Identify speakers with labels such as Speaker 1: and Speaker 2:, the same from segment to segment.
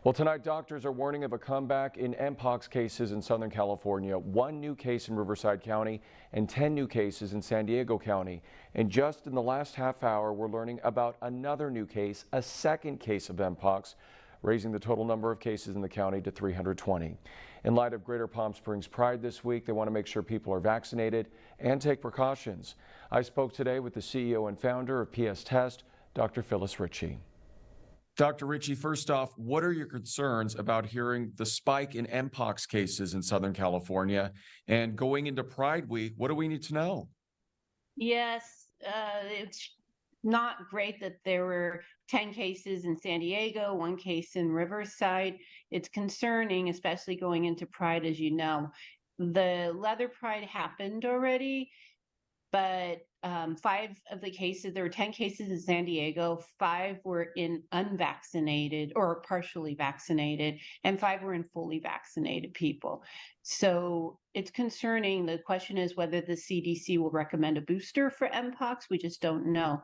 Speaker 1: Well, tonight, doctors are warning of a comeback in mpox cases in Southern California. 1 new case in Riverside County and 10 new cases in San Diego County. And just in the last half hour, we're learning about another new case, a second case of mpox, raising the total number of cases in the county to 320. In light of Greater Palm Springs Pride this week, they want to make sure people are vaccinated and take precautions. I spoke today with the CEO and founder of PS Test, Dr. Phyllis Ritchie. Dr. Ritchie, first off, what are your concerns about hearing the spike in mpox cases in Southern California? And going into Pride Week, what do we need to know?
Speaker 2: Yes, it's not great that there were 10 cases in San Diego, 1 case in Riverside. It's concerning, especially going into Pride, as you know. The Leather Pride happened already, but 5 of the cases, there were 10 cases in San Diego, 5 were in unvaccinated or partially vaccinated, and 5 were in fully vaccinated people. So it's concerning. The question is whether the CDC will recommend a booster for mpox. We just don't know.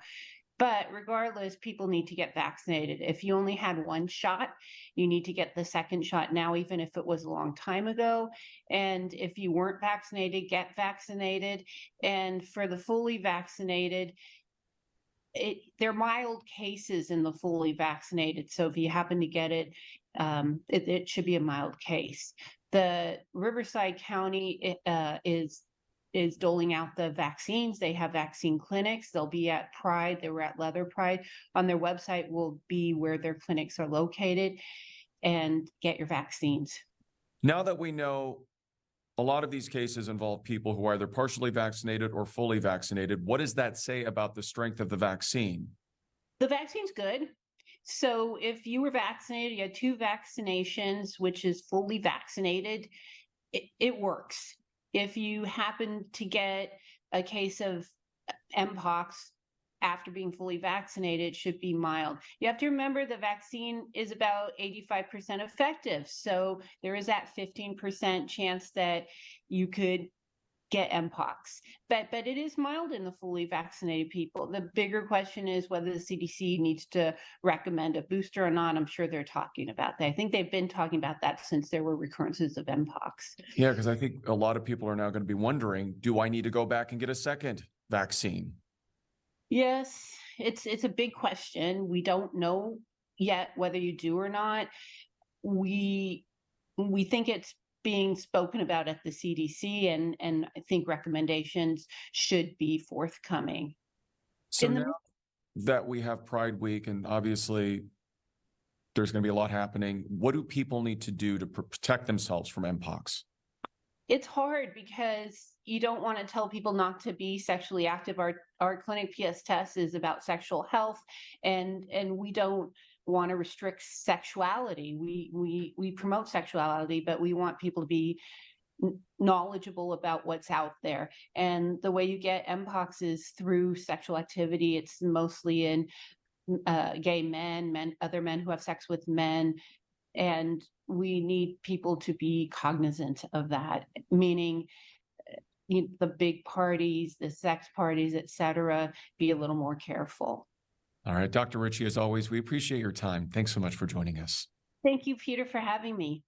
Speaker 2: But regardless, people need to get vaccinated. If you only had 1 shot, you need to get the second shot now, even if it was a long time ago. And if you weren't vaccinated, get vaccinated. And for the fully vaccinated, they're mild cases in the fully vaccinated. So if you happen to get it, it should be a mild case. The Riverside County is doling out the vaccines. They have vaccine clinics. They'll be at Pride. They were at Leather Pride. On their website will be where their clinics are located, and get your vaccines.
Speaker 1: Now that we know a lot of these cases involve people who are either partially vaccinated or fully vaccinated, what does that say about the strength of the vaccine?
Speaker 2: The vaccine's good. So if you were vaccinated, you had 2 vaccinations, which is fully vaccinated, it works. If you happen to get a case of mpox after being fully vaccinated, it should be mild. You have to remember the vaccine is about 85% effective. So there is that 15% chance that you could get mpox. But it is mild in the fully vaccinated people. The bigger question is whether the CDC needs to recommend a booster or not. I'm sure they're talking about that. I think they've been talking about that since there were recurrences of mpox.
Speaker 1: Yeah, because I think a lot of people are now going to be wondering, do I need to go back and get a second vaccine?
Speaker 2: Yes, it's a big question. We don't know yet whether you do or not. We think it's being spoken about at the CDC, and I think recommendations should be forthcoming.
Speaker 1: So now that we have Pride Week, and obviously there's going to be a lot happening, what do people need to do to protect themselves from mpox?
Speaker 2: It's hard because you don't want to tell people not to be sexually active. Our clinic PS Test is about sexual health, and we don't want to restrict sexuality. We promote sexuality, but we want people to be knowledgeable about what's out there. And the way you get mpox is through sexual activity. It's mostly in gay men, other men who have sex with men. And we need people to be cognizant of that, meaning the big parties, the sex parties, etc., be a little more careful.
Speaker 1: All right, Dr. Ritchie, as always, we appreciate your time. Thanks so much for joining us.
Speaker 2: Thank you, Peter, for having me.